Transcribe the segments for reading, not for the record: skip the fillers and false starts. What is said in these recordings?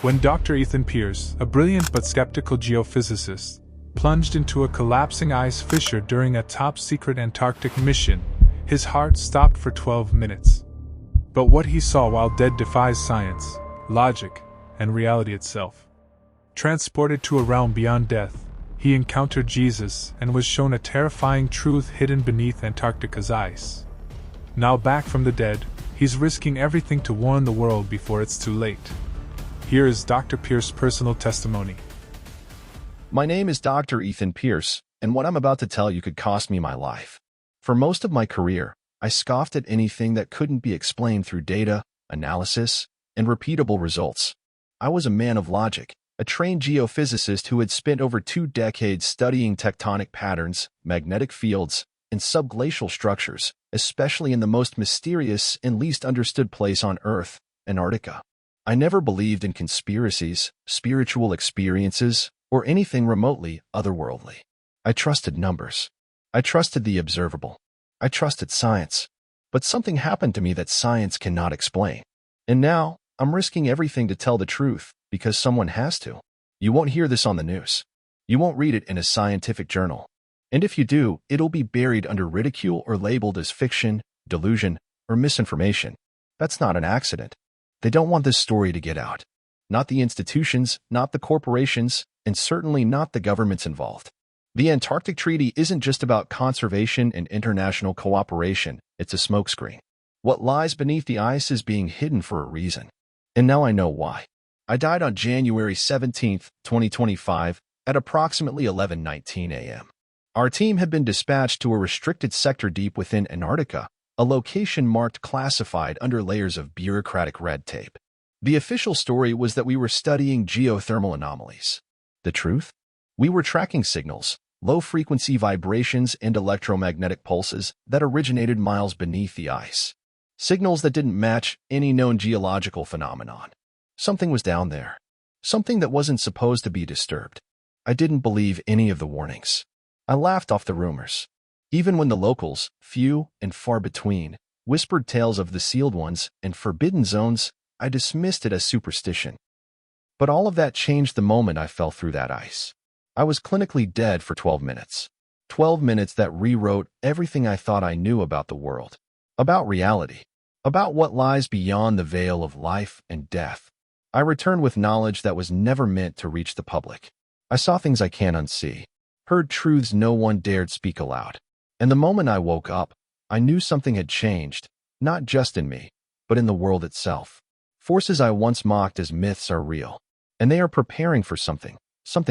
When Dr. Ethan Pierce, a brilliant but skeptical geophysicist, plunged into a collapsing ice fissure during a top-secret Antarctic mission, his heart stopped for 12 minutes. But what he saw while dead defies science, logic, and reality itself. Transported to a realm beyond death, he encountered Jesus and was shown a terrifying truth hidden beneath Antarctica's ice. Now back from the dead, he's risking everything to warn the world before it's too late. Here is Dr. Pierce's personal testimony. My name is Dr. Ethan Pierce, and what I'm about to tell you could cost me my life. For most of my career, I scoffed at anything that couldn't be explained through data, analysis, and repeatable results. I was a man of logic, a trained geophysicist who had spent over 2 decades studying tectonic patterns, magnetic fields, and subglacial structures, especially in the most mysterious and least understood place on Earth, Antarctica. I never believed in conspiracies, spiritual experiences, or anything remotely otherworldly. I trusted numbers. I trusted the observable. I trusted science. But something happened to me that science cannot explain. And now, I'm risking everything to tell the truth, because someone has to. You won't hear this on the news. You won't read it in a scientific journal. And if you do, it'll be buried under ridicule or labeled as fiction, delusion, or misinformation. That's not an accident. They don't want this story to get out. Not the institutions, not the corporations, and certainly not the governments involved. The Antarctic Treaty isn't just about conservation and international cooperation, it's a smokescreen. What lies beneath the ice is being hidden for a reason. And now I know why. I died on January 17, 2025, at approximately 11:19 a.m. Our team had been dispatched to a restricted sector deep within Antarctica, a location marked classified under layers of bureaucratic red tape. The official story was that we were studying geothermal anomalies. The truth? We were tracking signals, low-frequency vibrations and electromagnetic pulses that originated miles beneath the ice. Signals that didn't match any known geological phenomenon. Something was down there. Something that wasn't supposed to be disturbed. I didn't believe any of the warnings. I laughed off the rumors. Even when the locals, few and far between, whispered tales of the sealed ones and forbidden zones, I dismissed it as superstition. But all of that changed the moment I fell through that ice. I was clinically dead for 12 minutes. 12 minutes that rewrote everything I thought I knew about the world. About reality. About what lies beyond the veil of life and death. I returned with knowledge that was never meant to reach the public. I saw things I can't unsee. Heard truths no one dared speak aloud. And the moment I woke up, I knew something had changed, not just in me, but in the world itself. Forces I once mocked as myths are real, and they are preparing for something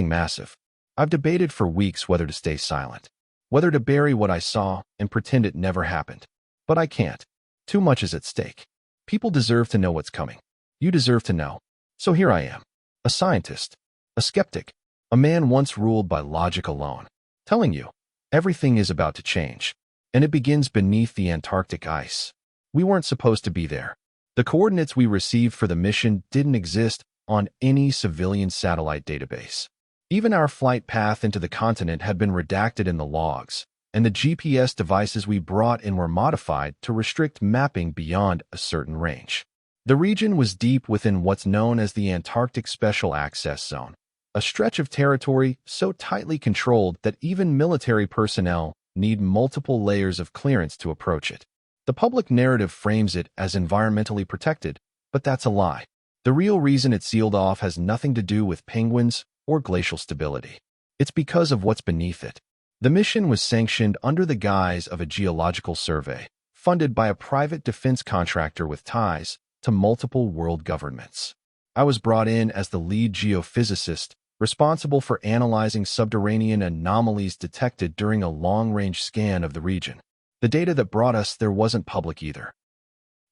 massive. I've debated for weeks whether to stay silent, whether to bury what I saw and pretend it never happened. But I can't. Too much is at stake. People deserve to know what's coming. You deserve to know. So here I am, a scientist, a skeptic, a man once ruled by logic alone, telling you, everything is about to change, and it begins beneath the Antarctic ice. We weren't supposed to be there. The coordinates we received for the mission didn't exist on any civilian satellite database. Even our flight path into the continent had been redacted in the logs, and the GPS devices we brought in were modified to restrict mapping beyond a certain range. The region was deep within what's known as the Antarctic Special Access Zone, a stretch of territory so tightly controlled that even military personnel need multiple layers of clearance to approach it. The public narrative frames it as environmentally protected, but that's a lie. The real reason it's sealed off has nothing to do with penguins or glacial stability. It's because of what's beneath it. The mission was sanctioned under the guise of a geological survey, funded by a private defense contractor with ties to multiple world governments. I was brought in as the lead geophysicist, responsible for analyzing subterranean anomalies detected during a long-range scan of the region. The data that brought us there wasn't public either.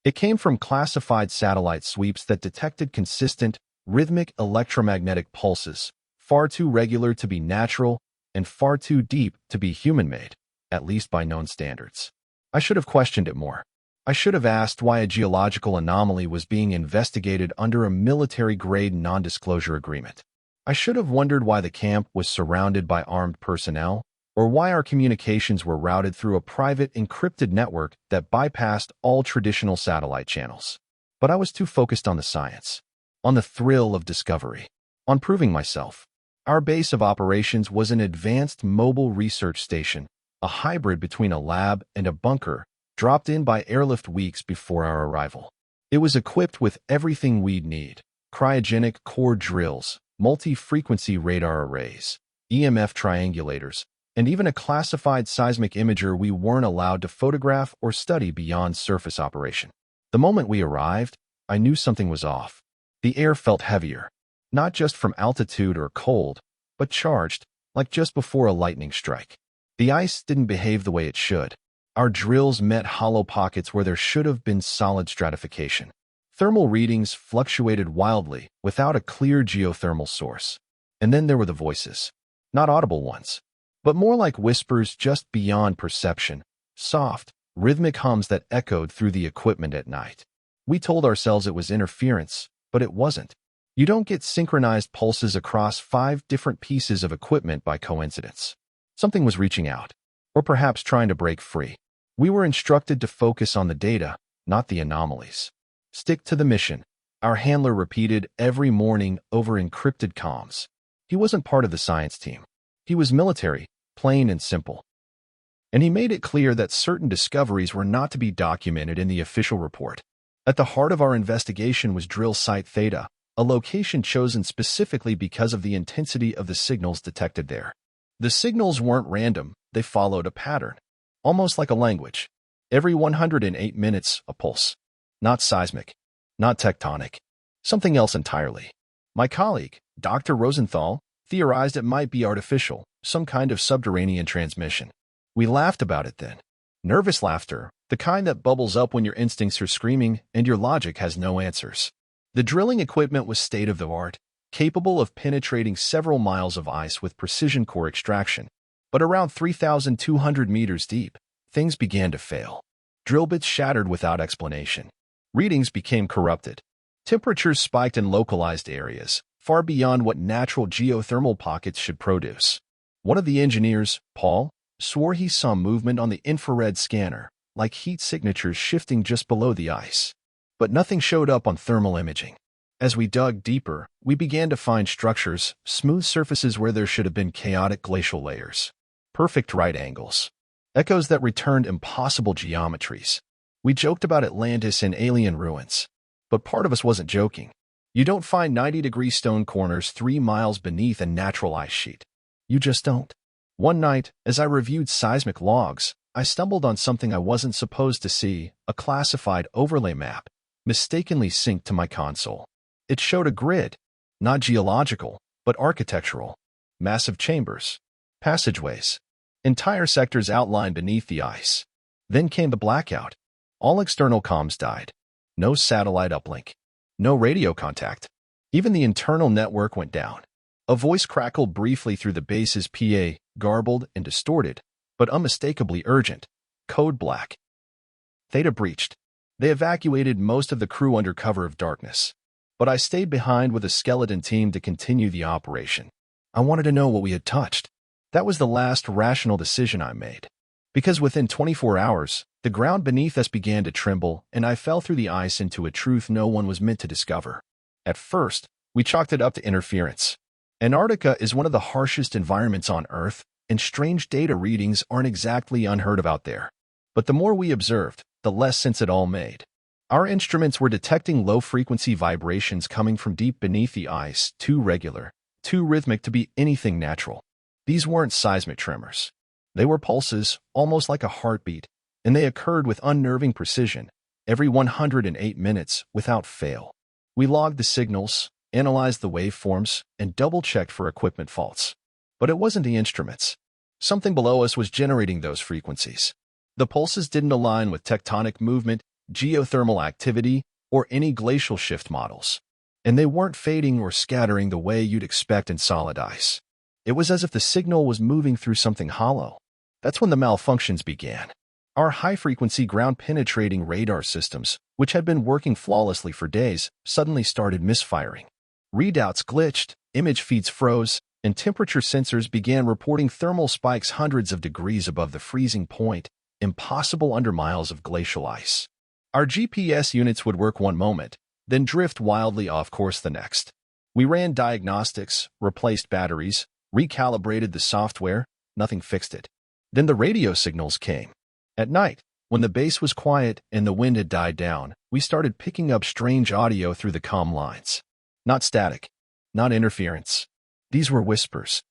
It came from classified satellite sweeps that detected consistent, rhythmic electromagnetic pulses, far too regular to be natural and far too deep to be human-made, at least by known standards. I should have questioned it more. I should have asked why a geological anomaly was being investigated under a military-grade non-disclosure agreement. I should have wondered why the camp was surrounded by armed personnel, or why our communications were routed through a private encrypted network that bypassed all traditional satellite channels. But I was too focused on the science. on the thrill of discovery, on proving myself. Our base of operations was an advanced mobile research station, a hybrid between a lab and a bunker, dropped in by airlift weeks before our arrival. It was equipped with everything we'd need: cryogenic core drills, multi-frequency radar arrays, EMF triangulators, and even a classified seismic imager we weren't allowed to photograph or study beyond surface operation. The moment we arrived, I knew something was off. The air felt heavier, not just from altitude or cold, but charged, like just before a lightning strike. The ice didn't behave the way it should. Our drills met hollow pockets where there should have been solid stratification. Thermal readings fluctuated wildly without a clear geothermal source. And then there were the voices. Not audible ones, but more like whispers just beyond perception, soft, rhythmic hums that echoed through the equipment at night. We told ourselves it was interference, but it wasn't. You don't get synchronized pulses across 5 different pieces of equipment by coincidence. Something was reaching out, or perhaps trying to break free. We were instructed to focus on the data, not the anomalies. Stick to the mission, our handler repeated every morning over encrypted comms. He wasn't part of the science team. He was military, plain and simple. And he made it clear that certain discoveries were not to be documented in the official report. At the heart of our investigation was Drill Site Theta, a location chosen specifically because of the intensity of the signals detected there. The signals weren't random, they followed a pattern, almost like a language. Every 108 minutes, a pulse. Not seismic, not tectonic, something else entirely. My colleague, Dr. Rosenthal, theorized it might be artificial, some kind of subterranean transmission. We laughed about it then. Nervous laughter, the kind that bubbles up when your instincts are screaming and your logic has no answers. The drilling equipment was state-of-the-art, capable of penetrating several miles of ice with precision core extraction. But around 3,200 meters deep, things began to fail. Drill bits shattered without explanation. Readings became corrupted. Temperatures spiked in localized areas, far beyond what natural geothermal pockets should produce. One of the engineers, Paul, swore he saw movement on the infrared scanner, like heat signatures shifting just below the ice. But nothing showed up on thermal imaging. As we dug deeper, we began to find structures, smooth surfaces where there should have been chaotic glacial layers. Perfect right angles. Echoes that returned impossible geometries. We joked about Atlantis and alien ruins. But part of us wasn't joking. You don't find 90-degree stone corners 3 miles beneath a natural ice sheet. You just don't. One night, as I reviewed seismic logs, I stumbled on something I wasn't supposed to see, a classified overlay map, mistakenly synced to my console. It showed a grid, not geological, but architectural. Massive chambers, passageways, entire sectors outlined beneath the ice. Then came the blackout. All external comms died. No satellite uplink. No radio contact. Even the internal network went down. A voice crackled briefly through the base's PA, garbled and distorted, but unmistakably urgent. Code black. Theta breached. They evacuated most of the crew under cover of darkness. But I stayed behind with a skeleton team to continue the operation. I wanted to know what we had touched. That was the last rational decision I made. Because within 24 hours, the ground beneath us began to tremble, and I fell through the ice into a truth no one was meant to discover. At first, we chalked it up to interference. Antarctica is one of the harshest environments on Earth, and strange data readings aren't exactly unheard of out there. But the more we observed, the less sense it all made. Our instruments were detecting low-frequency vibrations coming from deep beneath the ice, too regular, too rhythmic to be anything natural. These weren't seismic tremors. They were pulses, almost like a heartbeat, and they occurred with unnerving precision, every 108 minutes, without fail. We logged the signals, analyzed the waveforms, and double-checked for equipment faults. But it wasn't the instruments. Something below us was generating those frequencies. The pulses didn't align with tectonic movement, geothermal activity, or any glacial shift models. And they weren't fading or scattering the way you'd expect in solid ice. It was as if the signal was moving through something hollow. That's when the malfunctions began. Our high-frequency ground-penetrating radar systems, which had been working flawlessly for days, suddenly started misfiring. Readouts glitched, image feeds froze, and temperature sensors began reporting thermal spikes hundreds of degrees above the freezing point, impossible under miles of glacial ice. Our GPS units would work one moment, then drift wildly off course the next. We ran diagnostics, replaced batteries, recalibrated the software, nothing fixed it. Then the radio signals came. At night, when the base was quiet and the wind had died down, we started picking up strange audio through the comm lines. Not static, not interference. These were whispers.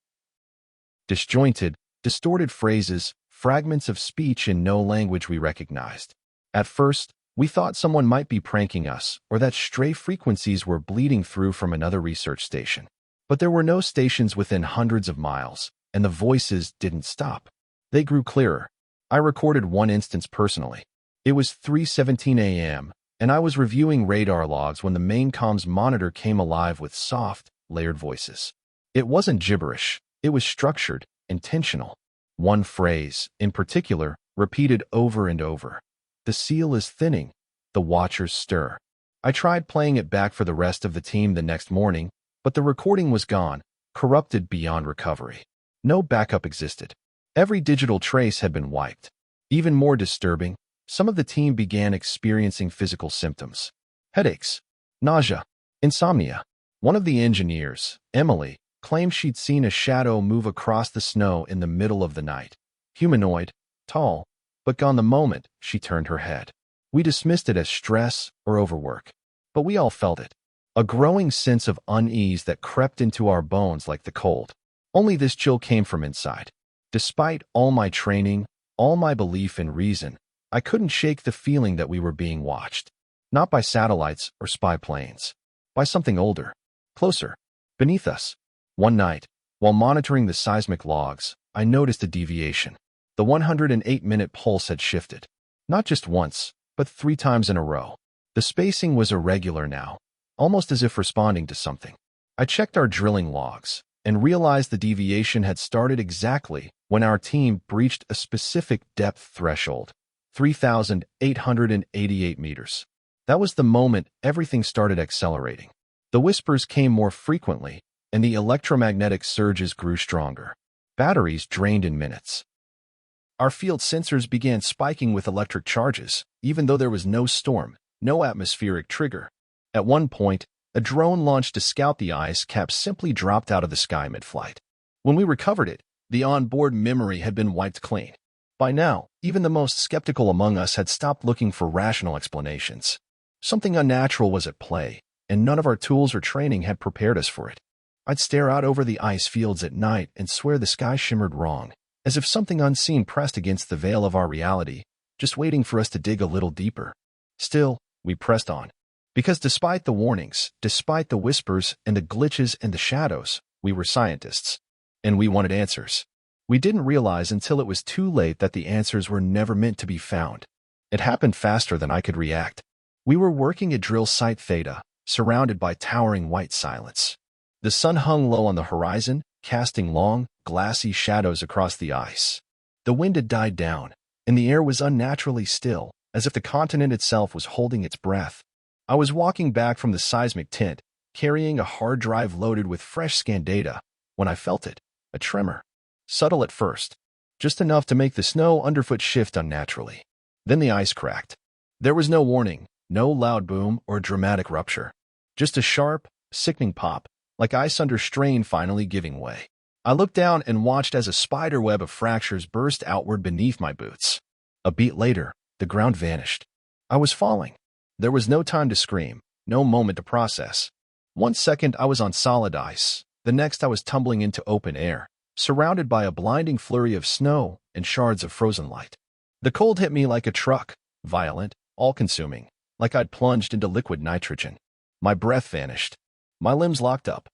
Disjointed, distorted phrases, fragments of speech in no language we recognized. At first, we thought someone might be pranking us or that stray frequencies were bleeding through from another research station. But there were no stations within hundreds of miles, and the voices didn't stop. They grew clearer. I recorded one instance personally. It was 3:17 a.m., and I was reviewing radar logs when the main comms monitor came alive with soft, layered voices. It wasn't gibberish. It was structured, intentional. One phrase, in particular, repeated over and over. The seal is thinning. The watchers stir. I tried playing it back for the rest of the team the next morning, but the recording was gone, corrupted beyond recovery. No backup existed. Every digital trace had been wiped. Even more disturbing, some of the team began experiencing physical symptoms. Headaches, nausea, insomnia. One of the engineers, Emily, claimed she'd seen a shadow move across the snow in the middle of the night. Humanoid, tall, but gone the moment she turned her head. We dismissed it as stress or overwork, but we all felt it. A growing sense of unease that crept into our bones like the cold. Only this chill came from inside. Despite all my training, all my belief in reason, I couldn't shake the feeling that we were being watched. Not by satellites or spy planes. By something older. Closer. Beneath us. One night, while monitoring the seismic logs, I noticed a deviation. The 108-minute pulse had shifted. Not just once, but 3 times in a row. The spacing was irregular now, almost as if responding to something. I checked our drilling logs and realized the deviation had started exactly when our team breached a specific depth threshold, 3,888 meters. That was the moment everything started accelerating. The whispers came more frequently, and the electromagnetic surges grew stronger. Batteries drained in minutes. Our field sensors began spiking with electric charges, even though there was no storm, no atmospheric trigger. At one point, a drone launched to scout the ice cap simply dropped out of the sky mid-flight. When we recovered it, the onboard memory had been wiped clean. By now, even the most skeptical among us had stopped looking for rational explanations. Something unnatural was at play, and none of our tools or training had prepared us for it. I'd stare out over the ice fields at night and swear the sky shimmered wrong, as if something unseen pressed against the veil of our reality, just waiting for us to dig a little deeper. Still, we pressed on. Because despite the warnings, despite the whispers and the glitches and the shadows, we were scientists. And we wanted answers. We didn't realize until it was too late that the answers were never meant to be found. It happened faster than I could react. We were working at drill site Theta, surrounded by towering white silence. The sun hung low on the horizon, casting long, glassy shadows across the ice. The wind had died down, and the air was unnaturally still, as if the continent itself was holding its breath. I was walking back from the seismic tent, carrying a hard drive loaded with fresh scan data, when I felt it, a tremor. Subtle at first, just enough to make the snow underfoot shift unnaturally. Then the ice cracked. There was no warning, no loud boom or dramatic rupture. Just a sharp, sickening pop, like ice under strain finally giving way. I looked down and watched as a spider web of fractures burst outward beneath my boots. A beat later, the ground vanished. I was falling. There was no time to scream, no moment to process. 1 second I was on solid ice, the next I was tumbling into open air, surrounded by a blinding flurry of snow and shards of frozen light. The cold hit me like a truck, violent, all-consuming, like I'd plunged into liquid nitrogen. My breath vanished. My limbs locked up.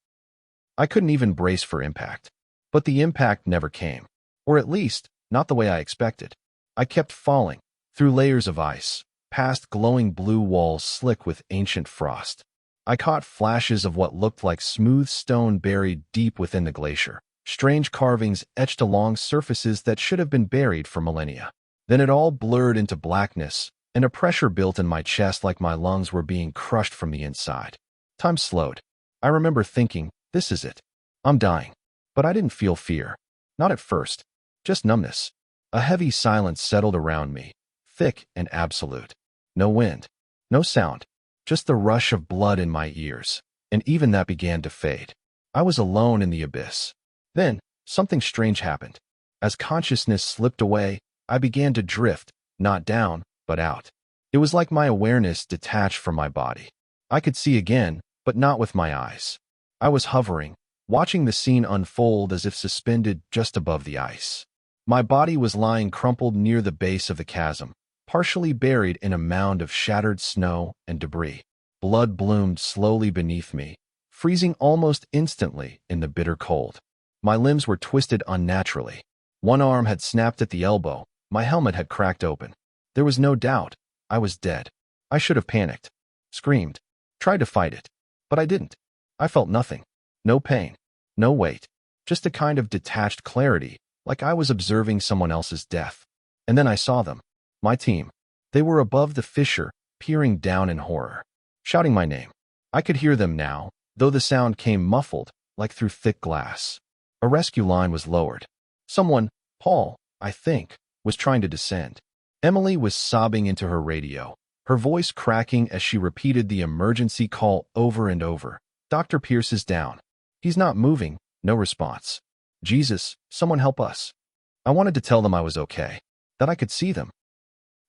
I couldn't even brace for impact. But the impact never came. Or at least, not the way I expected. I kept falling, through layers of ice, past glowing blue walls slick with ancient frost. I caught flashes of what looked like smooth stone buried deep within the glacier, strange carvings etched along surfaces that should have been buried for millennia. Then it all blurred into blackness, and a pressure built in my chest like my lungs were being crushed from the inside. Time slowed. I remember thinking, this is it. I'm dying. But I didn't feel fear. Not at first. Just numbness. A heavy silence settled around me, thick and absolute. No wind. No sound. just the rush of blood in my ears, and even that began to fade. I was alone in the abyss. Then, something strange happened. As consciousness slipped away, I began to drift, not down, but out. It was like my awareness detached from my body. I could see again, but not with my eyes. I was hovering, watching the scene unfold as if suspended just above the ice. My body was lying crumpled near the base of the chasm, partially buried in a mound of shattered snow and debris. Blood bloomed slowly beneath me, freezing almost instantly in the bitter cold. My limbs were twisted unnaturally. One arm had snapped at the elbow, my helmet had cracked open. There was no doubt, I was dead. I should have panicked, screamed, tried to fight it, but I didn't. I felt nothing. No pain, no weight, just a kind of detached clarity, like I was observing someone else's death. And then I saw them. My team. They were above the fissure, peering down in horror, shouting my name. I could hear them now, though the sound came muffled, like through thick glass. A rescue line was lowered. Someone, Paul, I think, was trying to descend. Emily was sobbing into her radio, her voice cracking as she repeated the emergency call over and over. Dr. Pierce is down. He's not moving, no response. Jesus, someone help us. I wanted to tell them I was okay, that I could see them.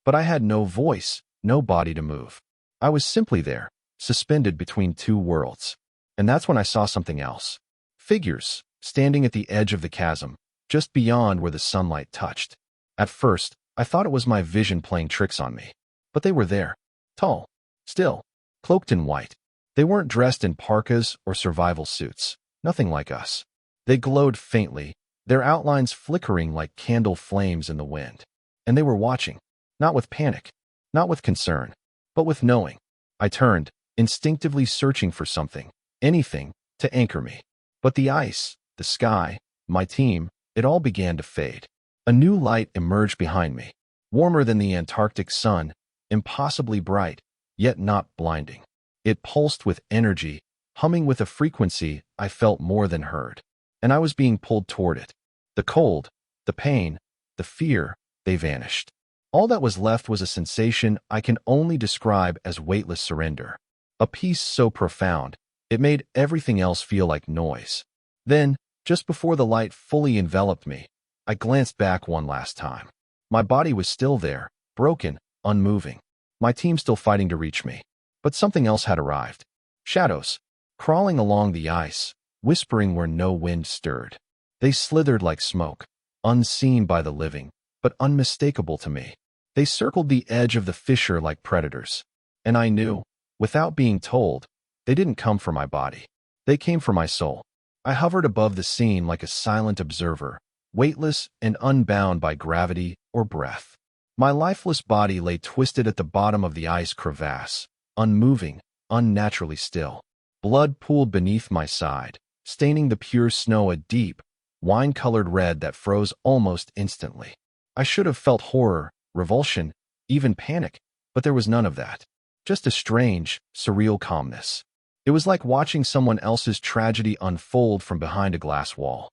But I had no voice, no body to move. I was simply there, suspended between two worlds. And that's when I saw something else. Figures, standing at the edge of the chasm, just beyond where the sunlight touched. At first, I thought it was my vision playing tricks on me. But they were there. Tall. Still. Cloaked in white. They weren't dressed in parkas or survival suits. Nothing like us. They glowed faintly, their outlines flickering like candle flames in the wind. And they were watching. Not with panic. Not with concern. But with knowing. I turned, instinctively searching for something. Anything, to anchor me. But the ice, the sky, my team, it all began to fade. A new light emerged behind me. Warmer than the Antarctic sun, impossibly bright, yet not blinding. It pulsed with energy, humming with a frequency I felt more than heard. And I was being pulled toward it. The cold, the pain, the fear, they vanished. All that was left was a sensation I can only describe as weightless surrender. A peace so profound, it made everything else feel like noise. Then, just before the light fully enveloped me, I glanced back one last time. My body was still there, broken, unmoving. My team still fighting to reach me. But something else had arrived. Shadows, crawling along the ice, whispering where no wind stirred. They slithered like smoke, unseen by the living, but unmistakable to me. They circled the edge of the fissure like predators. And I knew, without being told, they didn't come for my body. They came for my soul. I hovered above the scene like a silent observer, weightless and unbound by gravity or breath. My lifeless body lay twisted at the bottom of the ice crevasse, unmoving, unnaturally still. Blood pooled beneath my side, staining the pure snow a deep, wine-colored red that froze almost instantly. I should have felt horror, revulsion, even panic, but there was none of that. Just a strange, surreal calmness. It was like watching someone else's tragedy unfold from behind a glass wall.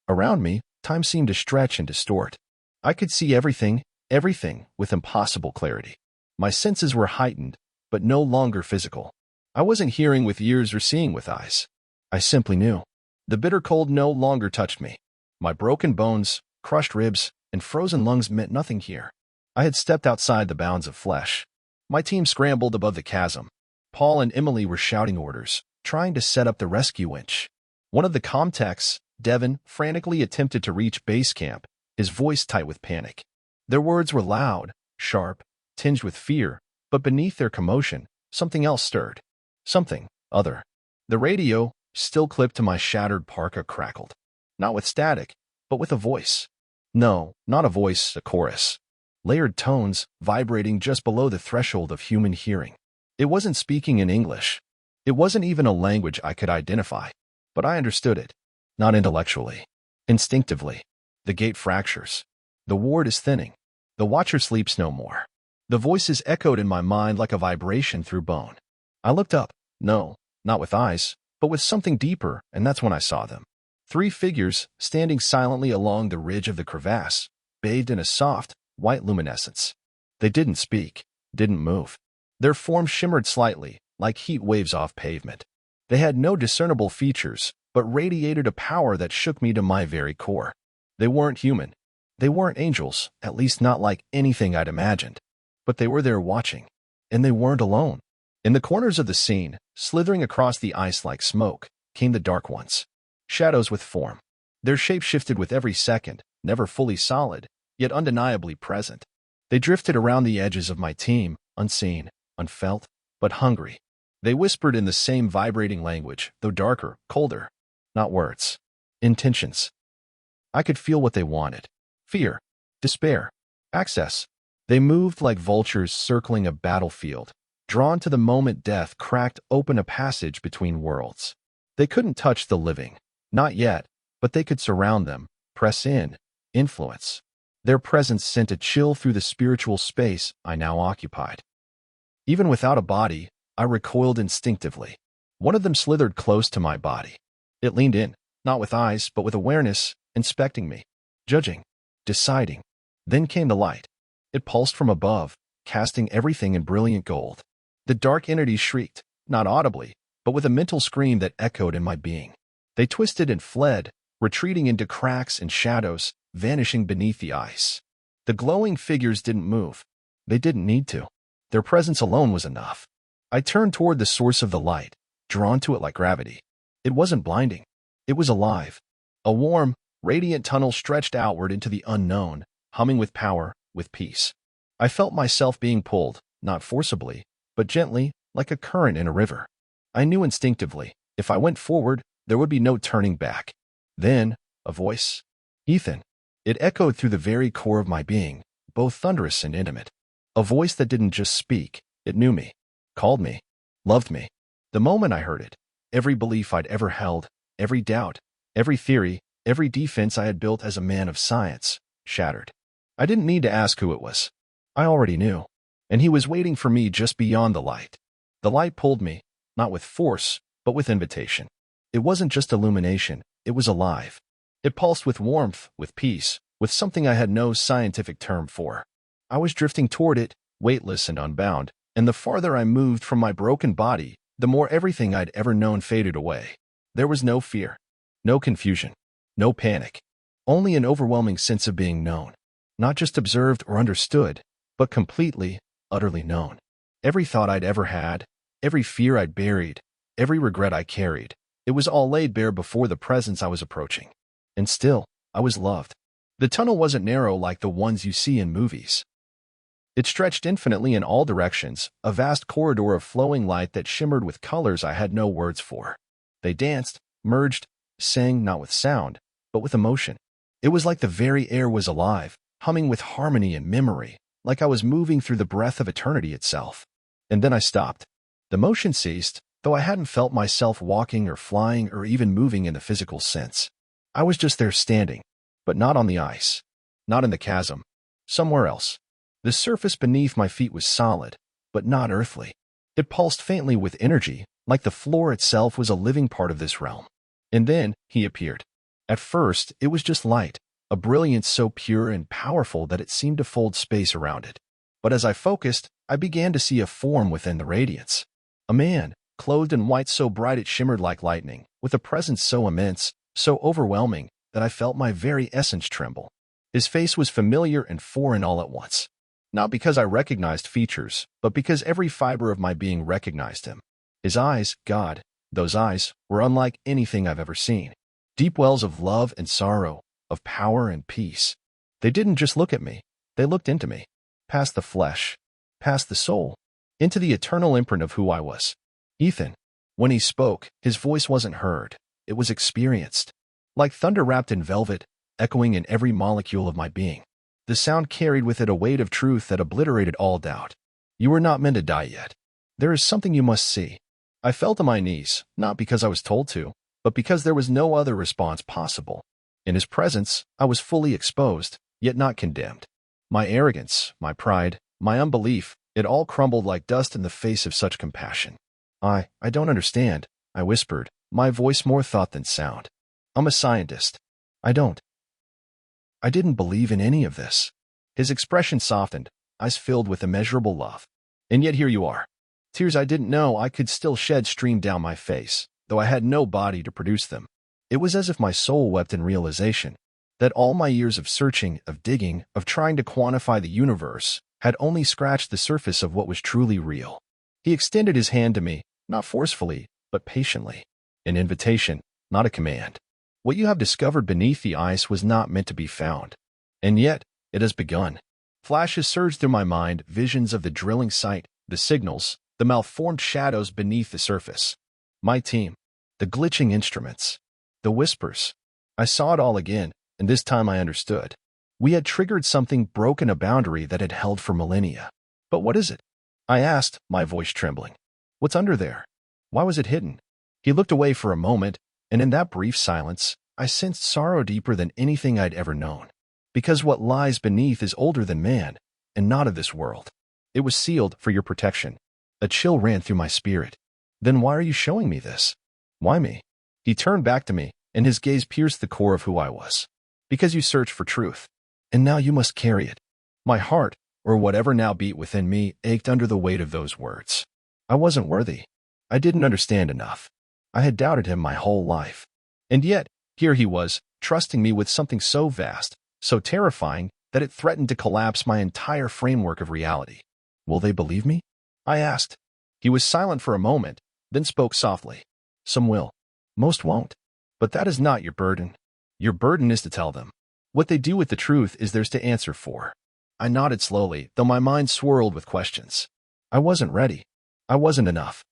Around me, time seemed to stretch and distort. I could see everything, with impossible clarity. My senses were heightened, but no longer physical. I wasn't hearing with ears or seeing with eyes. I simply knew. The bitter cold no longer touched me. My broken bones, crushed ribs, and frozen lungs meant nothing here. I had stepped outside the bounds of flesh. My team scrambled above the chasm. Paul and Emily were shouting orders, trying to set up the rescue winch. One of the comtechs, Devon, frantically attempted to reach base camp, his voice tight with panic. Their words were loud, sharp, tinged with fear, but beneath their commotion, something else stirred. Something other. The radio, still clipped to my shattered parka, crackled. Not with static, but with a voice. No, not a voice, a chorus. Layered tones, vibrating just below the threshold of human hearing. It wasn't speaking in English. It wasn't even a language I could identify. But I understood it. Not intellectually. Instinctively. The gate fractures. The ward is thinning. The watcher sleeps no more. The voices echoed in my mind like a vibration through bone. I looked up. No, not with eyes, but with something deeper, and that's when I saw them. 3 figures, standing silently along the ridge of the crevasse, bathed in a soft, white luminescence. They didn't speak, didn't move. Their forms shimmered slightly, like heat waves off pavement. They had no discernible features, but radiated a power that shook me to my very core. They weren't human. They weren't angels, at least not like anything I'd imagined. But they were there watching. And they weren't alone. In the corners of the scene, slithering across the ice like smoke, came the dark ones. Shadows with form. Their shape shifted with every second, never fully solid, yet undeniably present. They drifted around the edges of my team, unseen, unfelt, but hungry. They whispered in the same vibrating language, though darker, colder. Not words. Intentions. I could feel what they wanted. Fear. Despair. Access. They moved like vultures circling a battlefield, drawn to the moment death cracked open a passage between worlds. They couldn't touch the living. Not yet, but they could surround them, press in, influence. Their presence sent a chill through the spiritual space I now occupied. Even without a body, I recoiled instinctively. One of them slithered close to my body. It leaned in, not with eyes, but with awareness, inspecting me, judging, deciding. Then came the light. It pulsed from above, casting everything in brilliant gold. The dark entities shrieked, not audibly, but with a mental scream that echoed in my being. They twisted and fled, retreating into cracks and shadows, vanishing beneath the ice. The glowing figures didn't move. They didn't need to. Their presence alone was enough. I turned toward the source of the light, drawn to it like gravity. It wasn't blinding. It was alive. A warm, radiant tunnel stretched outward into the unknown, humming with power, with peace. I felt myself being pulled, not forcibly, but gently, like a current in a river. I knew instinctively, if I went forward, there would be no turning back. Then, a voice. Ethan. It echoed through the very core of my being, both thunderous and intimate. A voice that didn't just speak, it knew me, called me, loved me. The moment I heard it, every belief I'd ever held, every doubt, every theory, every defense I had built as a man of science, shattered. I didn't need to ask who it was. I already knew. And he was waiting for me just beyond the light. The light pulled me, not with force, but with invitation. It wasn't just illumination, it was alive. It pulsed with warmth, with peace, with something I had no scientific term for. I was drifting toward it, weightless and unbound, and the farther I moved from my broken body, the more everything I'd ever known faded away. There was no fear, no confusion, no panic, only an overwhelming sense of being known. Not just observed or understood, but completely, utterly known. Every thought I'd ever had, every fear I'd buried, every regret I carried, it was all laid bare before the presence I was approaching. And still, I was loved. The tunnel wasn't narrow like the ones you see in movies. It stretched infinitely in all directions, a vast corridor of flowing light that shimmered with colors I had no words for. They danced, merged, sang not with sound, but with emotion. It was like the very air was alive, humming with harmony and memory, like I was moving through the breath of eternity itself. And then I stopped. The motion ceased, though I hadn't felt myself walking or flying or even moving in the physical sense. I was just there standing, but not on the ice, not in the chasm, somewhere else. The surface beneath my feet was solid, but not earthly. It pulsed faintly with energy, like the floor itself was a living part of this realm. And then he appeared. At first, it was just light, a brilliance so pure and powerful that it seemed to fold space around it. But as I focused, I began to see a form within the radiance. A man, clothed in white so bright it shimmered like lightning, with a presence so immense, so overwhelming, that I felt my very essence tremble. His face was familiar and foreign all at once. Not because I recognized features, but because every fiber of my being recognized him. His eyes, God, those eyes, were unlike anything I've ever seen. Deep wells of love and sorrow, of power and peace. They didn't just look at me, they looked into me, past the flesh, past the soul, into the eternal imprint of who I was. Ethan. When he spoke, his voice wasn't heard, it was experienced. Like thunder wrapped in velvet, echoing in every molecule of my being. The sound carried with it a weight of truth that obliterated all doubt. You were not meant to die yet. There is something you must see. I fell to my knees, not because I was told to, but because there was no other response possible. In his presence, I was fully exposed, yet not condemned. My arrogance, my pride, my unbelief, it all crumbled like dust in the face of such compassion. I don't understand, I whispered, my voice more thought than sound. I'm a scientist. I didn't believe in any of this. His expression softened, eyes filled with immeasurable love. And yet here you are. Tears I didn't know I could still shed streamed down my face, though I had no body to produce them. It was as if my soul wept in realization that all my years of searching, of digging, of trying to quantify the universe had only scratched the surface of what was truly real. He extended his hand to me, not forcefully, but patiently. An invitation, not a command. What you have discovered beneath the ice was not meant to be found. And yet, it has begun. Flashes surged through my mind, visions of the drilling site, the signals, the malformed shadows beneath the surface. My team, the glitching instruments, the whispers. I saw it all again, and this time I understood. We had triggered something, broken a boundary that had held for millennia. But what is it? I asked, my voice trembling. What's under there? Why was it hidden? He looked away for a moment, and in that brief silence, I sensed sorrow deeper than anything I'd ever known. Because what lies beneath is older than man, and not of this world. It was sealed for your protection. A chill ran through my spirit. Then why are you showing me this? Why me? He turned back to me, and his gaze pierced the core of who I was. Because you searched for truth. And now you must carry it. My heart, or whatever now beat within me, ached under the weight of those words. I wasn't worthy. I didn't understand enough. I had doubted him my whole life. And yet, here he was, trusting me with something so vast, so terrifying, that it threatened to collapse my entire framework of reality. Will they believe me? I asked. He was silent for a moment, then spoke softly. Some will. Most won't. But that is not your burden. Your burden is to tell them. What they do with the truth is theirs to answer for. I nodded slowly, though my mind swirled with questions. I wasn't ready. I wasn't enough.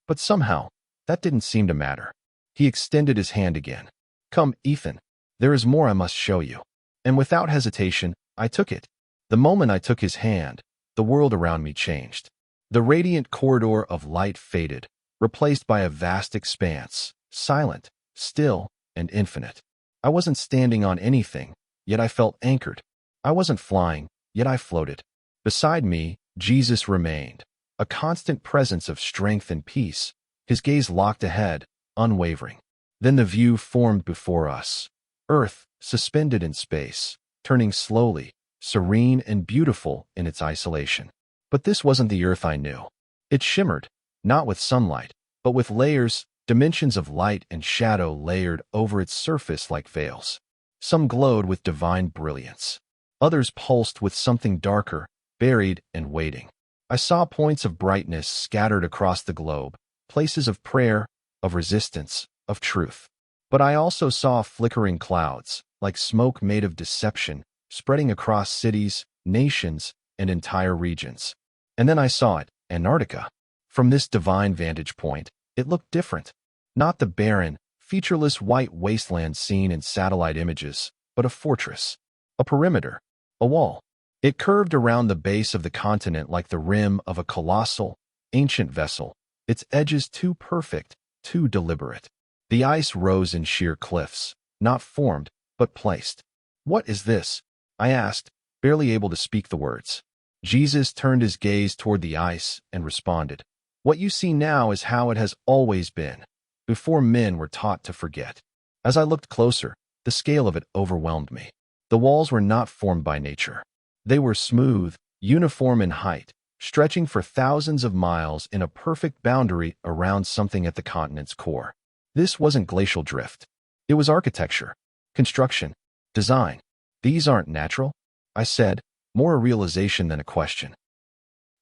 But somehow, that didn't seem to matter. He extended his hand again. Come, Ethan. There is more I must show you. And without hesitation, I took it. The moment I took his hand, the world around me changed. The radiant corridor of light faded, replaced by a vast expanse, silent, still, and infinite. I wasn't standing on anything, yet I felt anchored. I wasn't flying, yet I floated. Beside me, Jesus remained, a constant presence of strength and peace, his gaze locked ahead, unwavering. Then the view formed before us. Earth, suspended in space, turning slowly, serene and beautiful in its isolation. But this wasn't the Earth I knew. It shimmered, not with sunlight, but with layers, dimensions of light and shadow layered over its surface like veils. Some glowed with divine brilliance. Others pulsed with something darker, buried and waiting. I saw points of brightness scattered across the globe, places of prayer, of resistance, of truth. But I also saw flickering clouds, like smoke made of deception, spreading across cities, nations, and entire regions. And then I saw it, Antarctica. From this divine vantage point, it looked different. Not the barren, featureless white wasteland seen in satellite images, but a fortress, a perimeter, a wall. It curved around the base of the continent like the rim of a colossal, ancient vessel, its edges too perfect, too deliberate. The ice rose in sheer cliffs, not formed, but placed. What is this? I asked, barely able to speak the words. Jesus turned his gaze toward the ice and responded. What you see now is how it has always been, before men were taught to forget. As I looked closer, the scale of it overwhelmed me. The walls were not formed by nature. They were smooth, uniform in height, stretching for thousands of miles in a perfect boundary around something at the continent's core. This wasn't glacial drift. It was architecture, construction, design. These aren't natural, I said, more a realization than a question.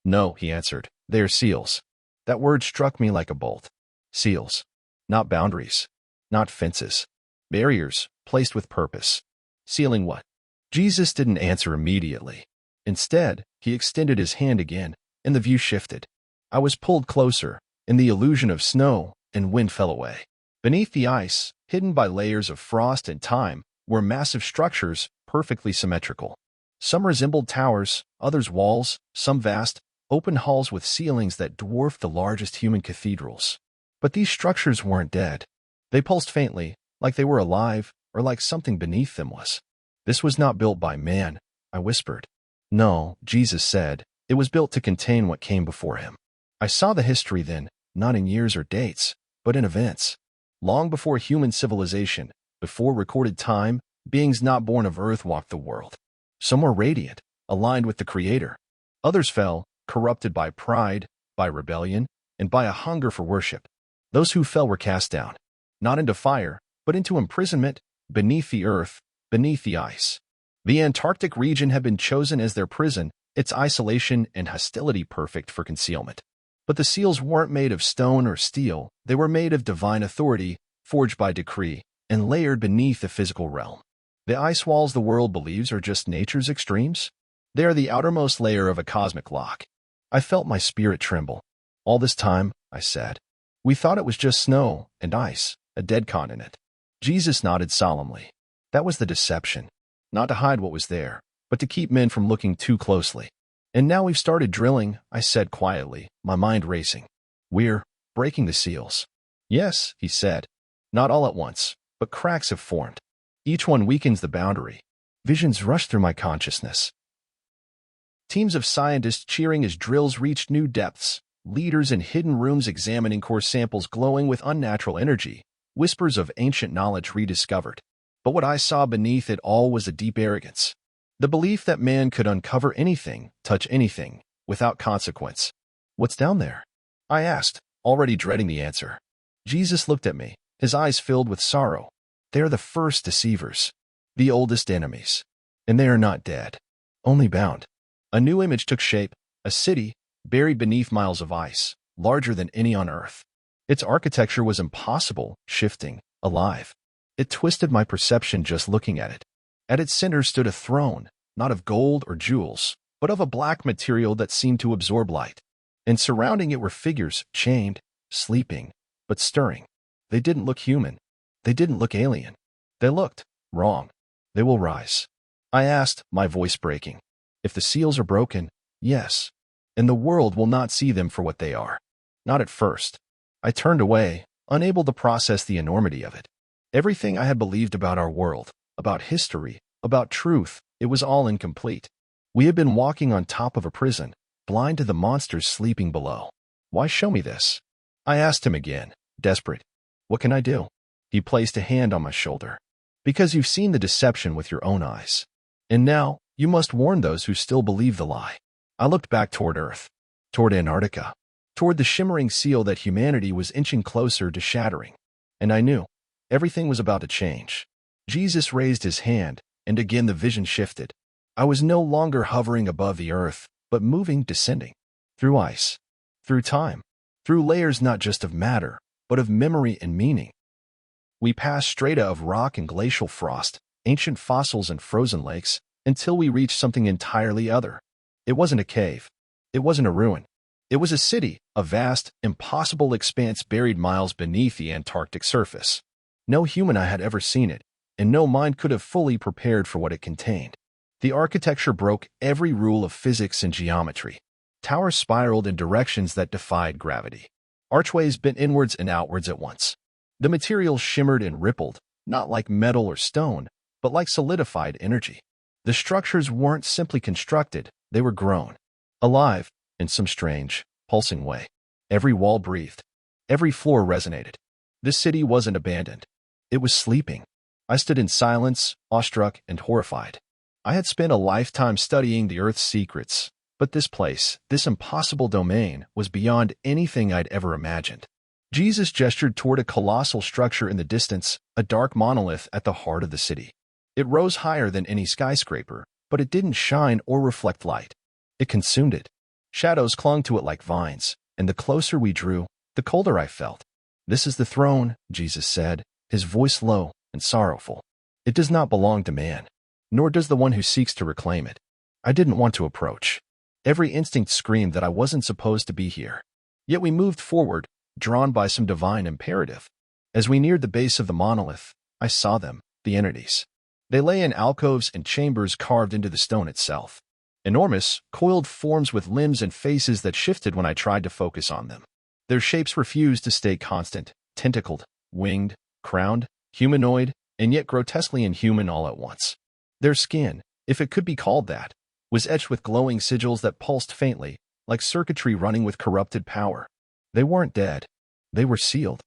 No, he answered, they are seals. That word struck me like a bolt. Seals. Not boundaries. Not fences. Barriers, placed with purpose. Sealing what? Jesus didn't answer immediately. Instead, he extended his hand again, and the view shifted. I was pulled closer, and the illusion of snow and wind fell away. Beneath the ice, hidden by layers of frost and time, were massive structures, perfectly symmetrical. Some resembled towers, others walls, some vast, open halls with ceilings that dwarfed the largest human cathedrals. But these structures weren't dead. They pulsed faintly, like they were alive, or like something beneath them was. This was not built by man, I whispered. No, Jesus said, it was built to contain what came before him. I saw the history then, not in years or dates, but in events. Long before human civilization, before recorded time, beings not born of earth walked the world. Some were radiant, aligned with the Creator. Others fell, corrupted by pride, by rebellion, and by a hunger for worship. Those who fell were cast down, not into fire, but into imprisonment, beneath the earth, beneath the ice. The Antarctic region had been chosen as their prison, its isolation and hostility perfect for concealment. But the seals weren't made of stone or steel, they were made of divine authority, forged by decree, and layered beneath the physical realm. The ice walls the world believes are just nature's extremes? They are the outermost layer of a cosmic lock. I felt my spirit tremble. All this time, I said, we thought it was just snow and ice, a dead continent. Jesus nodded solemnly. That was the deception. Not to hide what was there, but to keep men from looking too closely. And now we've started drilling, I said quietly, my mind racing. We're breaking the seals. Yes, he said. Not all at once, but cracks have formed. Each one weakens the boundary. Visions rushed through my consciousness. Teams of scientists cheering as drills reached new depths, leaders in hidden rooms examining core samples glowing with unnatural energy, whispers of ancient knowledge rediscovered. But what I saw beneath it all was a deep arrogance. The belief that man could uncover anything, touch anything, without consequence. What's down there? I asked, already dreading the answer. Jesus looked at me, his eyes filled with sorrow. They are the first deceivers, the oldest enemies. And they are not dead, only bound. A new image took shape, a city, buried beneath miles of ice, larger than any on Earth. Its architecture was impossible, shifting, alive. It twisted my perception just looking at it. At its center stood a throne, not of gold or jewels, but of a black material that seemed to absorb light. And surrounding it were figures, chained, sleeping, but stirring. They didn't look human. They didn't look alien. They looked wrong. They will rise. I asked, my voice breaking. If the seals are broken, yes. And the world will not see them for what they are. Not at first. I turned away, unable to process the enormity of it. Everything I had believed about our world, about history, about truth, it was all incomplete. We had been walking on top of a prison, blind to the monsters sleeping below. Why show me this? I asked him again, desperate. What can I do? He placed a hand on my shoulder. Because you've seen the deception with your own eyes. And now, you must warn those who still believe the lie. I looked back toward Earth, toward Antarctica, toward the shimmering seal that humanity was inching closer to shattering. And I knew everything was about to change. Jesus raised his hand, and again the vision shifted. I was no longer hovering above the earth, but moving, descending. Through ice. Through time. Through layers not just of matter, but of memory and meaning. We passed strata of rock and glacial frost, ancient fossils and frozen lakes, until we reached something entirely other. It wasn't a cave. It wasn't a ruin. It was a city, a vast, impossible expanse buried miles beneath the Antarctic surface. No human eye had ever seen it, and no mind could have fully prepared for what it contained. The architecture broke every rule of physics and geometry. Towers spiraled in directions that defied gravity. Archways bent inwards and outwards at once. The materials shimmered and rippled, not like metal or stone, but like solidified energy. The structures weren't simply constructed, they were grown. Alive, in some strange, pulsing way. Every wall breathed. Every floor resonated. This city wasn't abandoned. It was sleeping. I stood in silence, awestruck and horrified. I had spent a lifetime studying the Earth's secrets, but this place, this impossible domain, was beyond anything I'd ever imagined. Jesus gestured toward a colossal structure in the distance, a dark monolith at the heart of the city. It rose higher than any skyscraper, but it didn't shine or reflect light. It consumed it. Shadows clung to it like vines, and the closer we drew, the colder I felt. This is the throne, Jesus said, his voice low and sorrowful. It does not belong to man, nor does the one who seeks to reclaim it. I didn't want to approach. Every instinct screamed that I wasn't supposed to be here. Yet we moved forward, drawn by some divine imperative. As we neared the base of the monolith, I saw them, the entities. They lay in alcoves and chambers carved into the stone itself. Enormous, coiled forms with limbs and faces that shifted when I tried to focus on them. Their shapes refused to stay constant, tentacled, winged, crowned, humanoid, and yet grotesquely inhuman all at once. Their skin, if it could be called that, was etched with glowing sigils that pulsed faintly, like circuitry running with corrupted power. They weren't dead. They were sealed.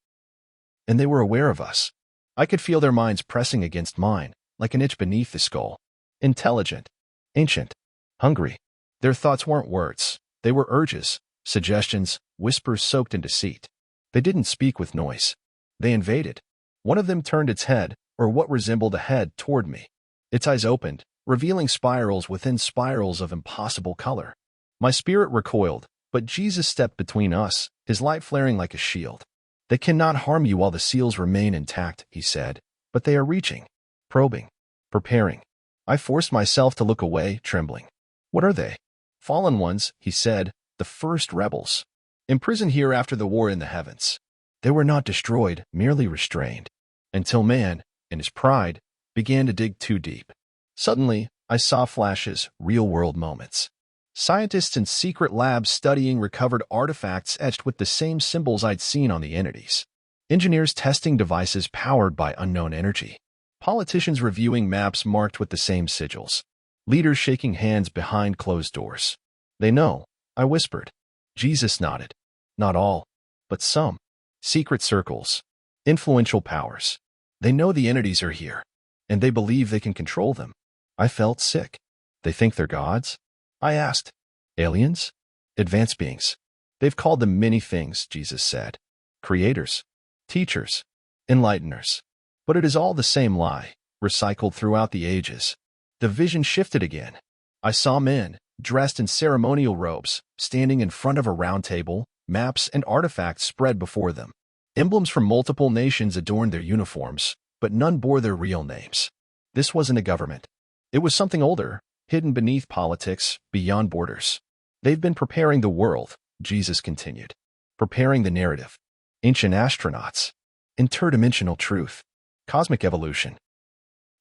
And they were aware of us. I could feel their minds pressing against mine, like an itch beneath the skull. Intelligent. Ancient. Hungry. Their thoughts weren't words. They were urges, suggestions, whispers soaked in deceit. They didn't speak with noise. They invaded. One of them turned its head, or what resembled a head, toward me. Its eyes opened, revealing spirals within spirals of impossible color. My spirit recoiled, but Jesus stepped between us, his light flaring like a shield. They cannot harm you while the seals remain intact, he said, but they are reaching, probing, preparing. I forced myself to look away, trembling. What are they? Fallen ones, he said, the first rebels. Imprisoned here after the war in the heavens. They were not destroyed, merely restrained. Until man, in his pride, began to dig too deep. Suddenly, I saw flashes, real-world moments. Scientists in secret labs studying recovered artifacts etched with the same symbols I'd seen on the entities. Engineers testing devices powered by unknown energy. Politicians reviewing maps marked with the same sigils. Leaders shaking hands behind closed doors. They know, I whispered. Jesus nodded. Not all, but some. Secret circles. Influential powers. They know the entities are here, and they believe they can control them. I felt sick. They think they're gods? I asked. Aliens? Advanced beings. They've called them many things, Jesus said. Creators. Teachers. Enlighteners. But it is all the same lie, recycled throughout the ages. The vision shifted again. I saw men, dressed in ceremonial robes, standing in front of a round table, maps and artifacts spread before them. Emblems from multiple nations adorned their uniforms, but none bore their real names. This wasn't a government. It was something older, hidden beneath politics, beyond borders. They've been preparing the world, Jesus continued. Preparing the narrative. Ancient astronauts. Interdimensional truth. Cosmic evolution.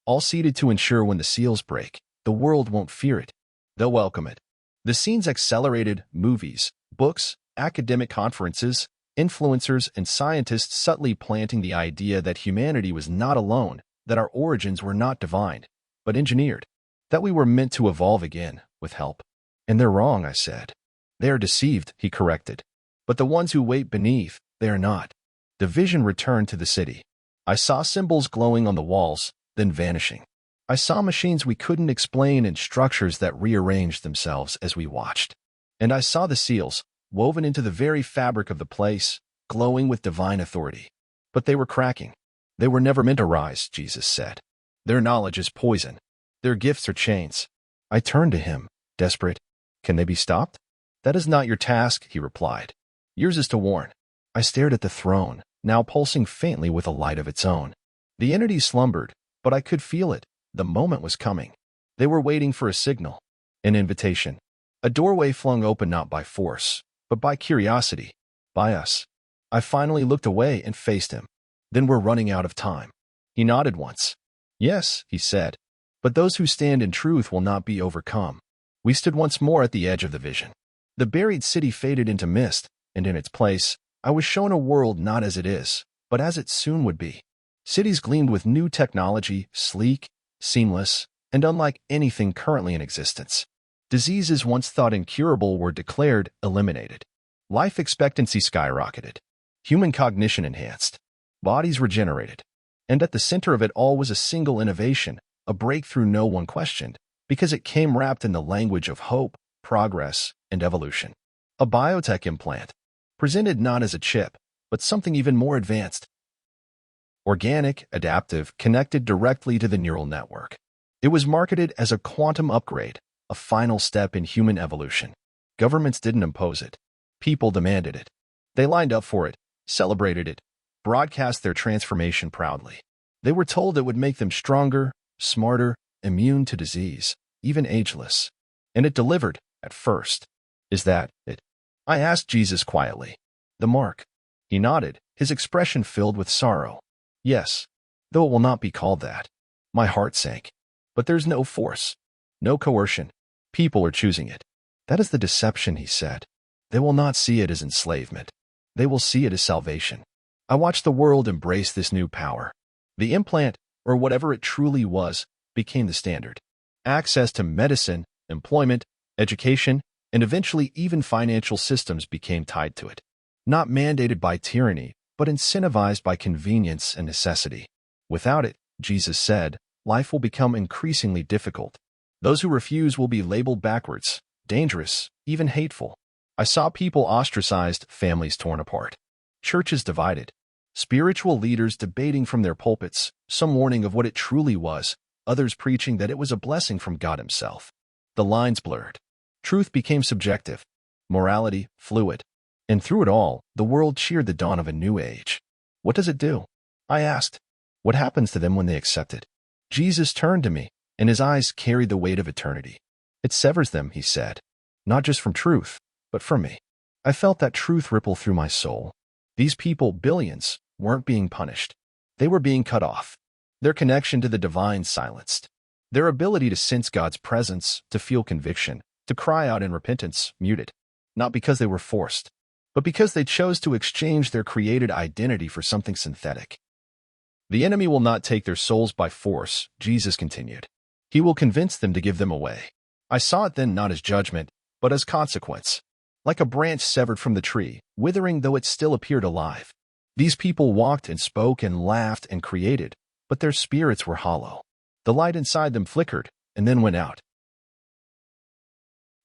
All seeded to ensure when the seals break, the world won't fear it. They'll welcome it. The scenes accelerated: movies, books, academic conferences, influencers, and scientists subtly planting the idea that humanity was not alone, that our origins were not divine, but engineered, that we were meant to evolve again, with help. And they're wrong, I said. They are deceived, he corrected. But the ones who wait beneath, they are not. The vision returned to the city. I saw symbols glowing on the walls, then vanishing. I saw machines we couldn't explain and structures that rearranged themselves as we watched. And I saw the seals, woven into the very fabric of the place, glowing with divine authority. But they were cracking. They were never meant to rise, Jesus said. Their knowledge is poison. Their gifts are chains. I turned to him, desperate. Can they be stopped? That is not your task, he replied. Yours is to warn. I stared at the throne, now pulsing faintly with a light of its own. The entity slumbered, but I could feel it. The moment was coming. They were waiting for a signal, an invitation. A doorway flung open not by force, but by curiosity, by us. I finally looked away and faced him. Then we're running out of time. He nodded once. Yes, he said, but those who stand in truth will not be overcome. We stood once more at the edge of the vision. The buried city faded into mist, and in its place, I was shown a world not as it is, but as it soon would be. Cities gleamed with new technology, sleek, seamless, and unlike anything currently in existence. Diseases once thought incurable were declared eliminated. Life expectancy skyrocketed. Human cognition enhanced. Bodies regenerated. And at the center of it all was a single innovation, a breakthrough no one questioned, because it came wrapped in the language of hope, progress, and evolution. A biotech implant, presented not as a chip, but something even more advanced. Organic, adaptive, connected directly to the neural network. It was marketed as a quantum upgrade, a final step in human evolution. Governments didn't impose it. People demanded it. They lined up for it, celebrated it, broadcast their transformation proudly. They were told it would make them stronger, smarter, immune to disease, even ageless. And it delivered, at first. Is that it? I asked Jesus quietly. The mark. He nodded, his expression filled with sorrow. Yes, though it will not be called that. My heart sank. But there's no force, no coercion. People are choosing it. That is the deception, he said. They will not see it as enslavement. They will see it as salvation. I watched the world embrace this new power. The implant, or whatever it truly was, became the standard. Access to medicine, employment, education, and eventually even financial systems became tied to it. Not mandated by tyranny, but incentivized by convenience and necessity. Without it, Jesus said, life will become increasingly difficult. Those who refuse will be labeled backwards, dangerous, even hateful. I saw people ostracized, families torn apart, churches divided, spiritual leaders debating from their pulpits, some warning of what it truly was, others preaching that it was a blessing from God himself. The lines blurred. Truth became subjective, morality fluid. And through it all, the world cheered the dawn of a new age. What does it do? I asked. What happens to them when they accept it? Jesus turned to me, and his eyes carried the weight of eternity. It severs them, he said, not just from truth, but from me. I felt that truth ripple through my soul. These people, billions, weren't being punished. They were being cut off. Their connection to the divine silenced. Their ability to sense God's presence, to feel conviction, to cry out in repentance, muted. Not because they were forced, but because they chose to exchange their created identity for something synthetic. The enemy will not take their souls by force, Jesus continued. He will convince them to give them away. I saw it then not as judgment, but as consequence. Like a branch severed from the tree, withering though it still appeared alive. These people walked and spoke and laughed and created, but their spirits were hollow. The light inside them flickered and then went out.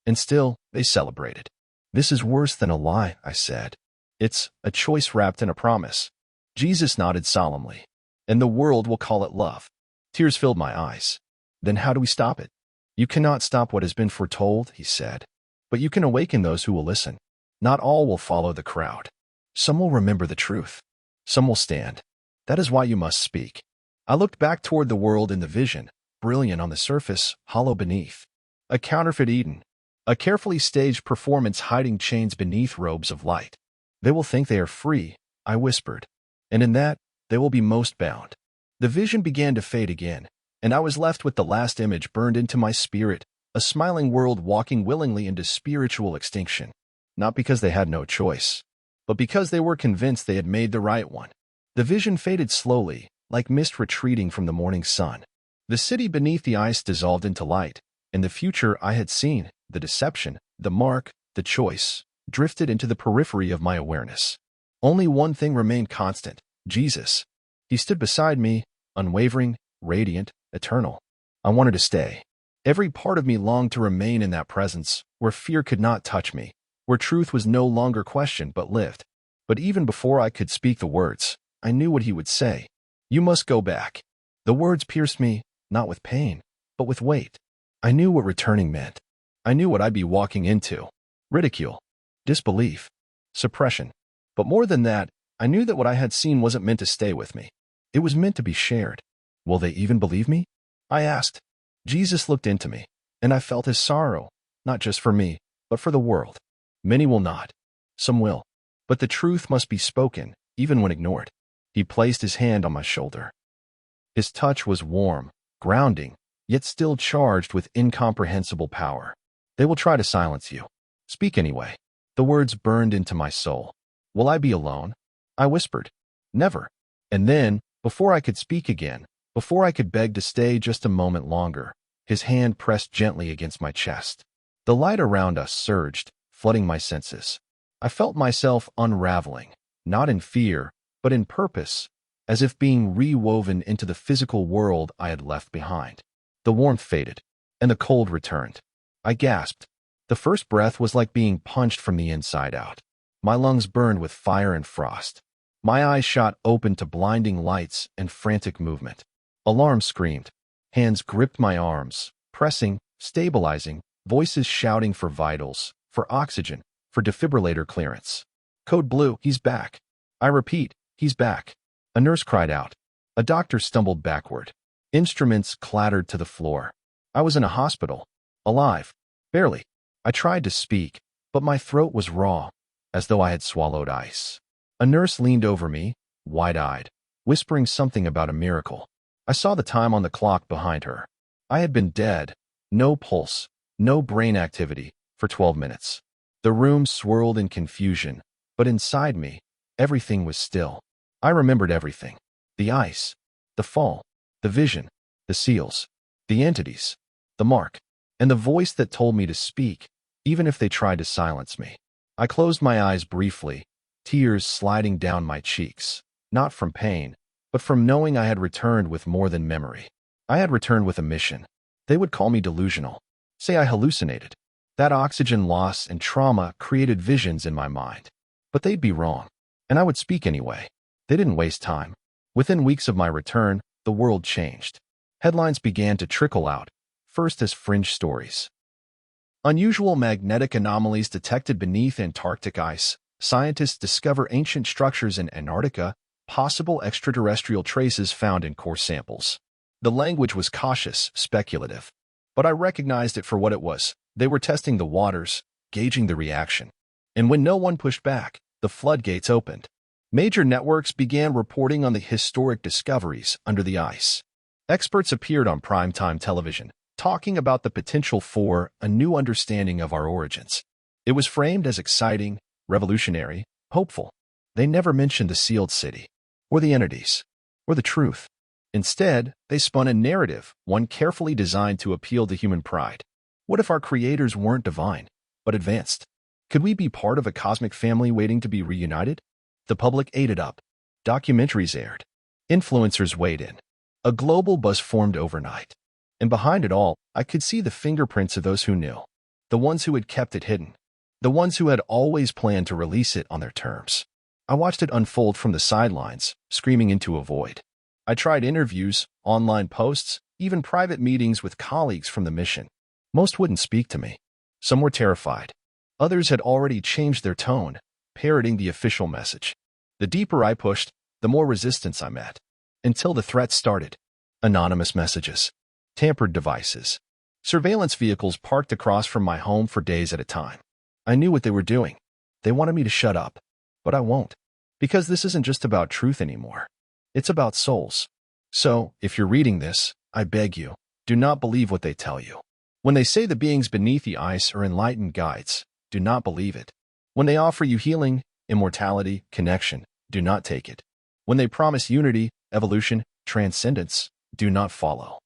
And still, they celebrated. This is worse than a lie, I said. It's a choice wrapped in a promise. Jesus nodded solemnly. And the world will call it love. Tears filled my eyes. Then how do we stop it? You cannot stop what has been foretold, he said. But you can awaken those who will listen. Not all will follow the crowd. Some will remember the truth. Some will stand. That is why you must speak. I looked back toward the world in the vision, brilliant on the surface, hollow beneath. A counterfeit Eden. A carefully staged performance hiding chains beneath robes of light. They will think they are free, I whispered. And in that, they will be most bound. The vision began to fade again, and I was left with the last image burned into my spirit, a smiling world walking willingly into spiritual extinction. Not because they had no choice, but because they were convinced they had made the right one. The vision faded slowly, like mist retreating from the morning sun. The city beneath the ice dissolved into light, and the future I had seen, the deception, the mark, the choice, drifted into the periphery of my awareness. Only one thing remained constant, Jesus. He stood beside me, unwavering, radiant, eternal. I wanted to stay. Every part of me longed to remain in that presence, where fear could not touch me, where truth was no longer questioned but lived. But even before I could speak the words, I knew what he would say. You must go back. The words pierced me, not with pain, but with weight. I knew what returning meant. I knew what I'd be walking into. Ridicule. Disbelief. Suppression. But more than that, I knew that what I had seen wasn't meant to stay with me. It was meant to be shared. Will they even believe me? I asked. Jesus looked into me, and I felt his sorrow, not just for me, but for the world. Many will not. Some will. But the truth must be spoken, even when ignored. He placed his hand on my shoulder. His touch was warm, grounding, yet still charged with incomprehensible power. They will try to silence you. Speak anyway. The words burned into my soul. Will I be alone? I whispered. Never. And then, before I could speak again, before I could beg to stay just a moment longer, his hand pressed gently against my chest. The light around us surged, flooding my senses. I felt myself unraveling, not in fear, but in purpose, as if being rewoven into the physical world I had left behind. The warmth faded, and the cold returned. I gasped. The first breath was like being punched from the inside out. My lungs burned with fire and frost. My eyes shot open to blinding lights and frantic movement. Alarm screamed. Hands gripped my arms, pressing, stabilizing, voices shouting for vitals, for oxygen, for defibrillator clearance. Code blue, he's back. I repeat, he's back. A nurse cried out. A doctor stumbled backward. Instruments clattered to the floor. I was in a hospital. Alive. Barely. I tried to speak, but my throat was raw, as though I had swallowed ice. A nurse leaned over me, wide-eyed, whispering something about a miracle. I saw the time on the clock behind her. I had been dead, no pulse, no brain activity, for 12 minutes. The room swirled in confusion, but inside me, everything was still. I remembered everything. The ice, the fall, the vision, the seals, the entities, the mark, and the voice that told me to speak, even if they tried to silence me. I closed my eyes briefly, tears sliding down my cheeks, not from pain, but from knowing I had returned with more than memory. I had returned with a mission. They would call me delusional, say I hallucinated. That oxygen loss and trauma created visions in my mind. But they'd be wrong. And I would speak anyway. They didn't waste time. Within weeks of my return, the world changed. Headlines began to trickle out, first as fringe stories. Unusual magnetic anomalies detected beneath Antarctic ice. Scientists discover ancient structures in Antarctica, possible extraterrestrial traces found in core samples. The language was cautious, speculative. But I recognized it for what it was. They were testing the waters, gauging the reaction. And when no one pushed back, the floodgates opened. Major networks began reporting on the historic discoveries under the ice. Experts appeared on primetime television, talking about the potential for a new understanding of our origins. It was framed as exciting, revolutionary, hopeful. They never mentioned the sealed city, or the entities, or the truth. Instead, they spun a narrative, one carefully designed to appeal to human pride. What if our creators weren't divine, but advanced? Could we be part of a cosmic family waiting to be reunited? The public ate it up. Documentaries aired. Influencers weighed in. A global buzz formed overnight. And behind it all, I could see the fingerprints of those who knew. The ones who had kept it hidden. The ones who had always planned to release it on their terms. I watched it unfold from the sidelines, screaming into a void. I tried interviews, online posts, even private meetings with colleagues from the mission. Most wouldn't speak to me. Some were terrified. Others had already changed their tone, parroting the official message. The deeper I pushed, the more resistance I met. Until the threats started. Anonymous messages. Tampered devices. Surveillance vehicles parked across from my home for days at a time. I knew what they were doing. They wanted me to shut up. But I won't. Because this isn't just about truth anymore. It's about souls. So, if you're reading this, I beg you, do not believe what they tell you. When they say the beings beneath the ice are enlightened guides, do not believe it. When they offer you healing, immortality, connection, do not take it. When they promise unity, evolution, transcendence, do not follow.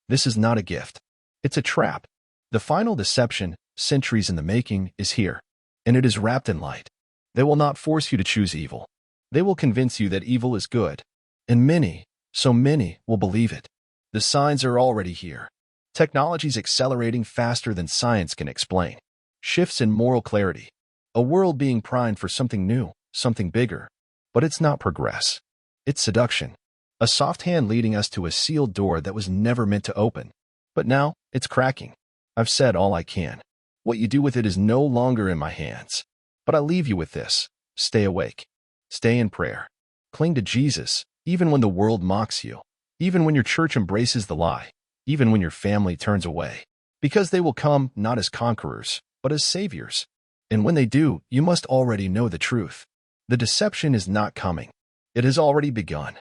This is not a gift. It's a trap. The final deception, centuries in the making, is here. And it is wrapped in light. They will not force you to choose evil. They will convince you that evil is good. And many, so many, will believe it. The signs are already here. Technology's accelerating faster than science can explain. Shifts in moral clarity. A world being primed for something new, something bigger. But it's not progress. It's seduction. A soft hand leading us to a sealed door that was never meant to open. But now, it's cracking. I've said all I can. What you do with it is no longer in my hands. But I leave you with this. Stay awake. Stay in prayer. Cling to Jesus, even when the world mocks you. Even when your church embraces the lie. Even when your family turns away. Because they will come not as conquerors, but as saviors. And when they do, you must already know the truth. The deception is not coming. It has already begun.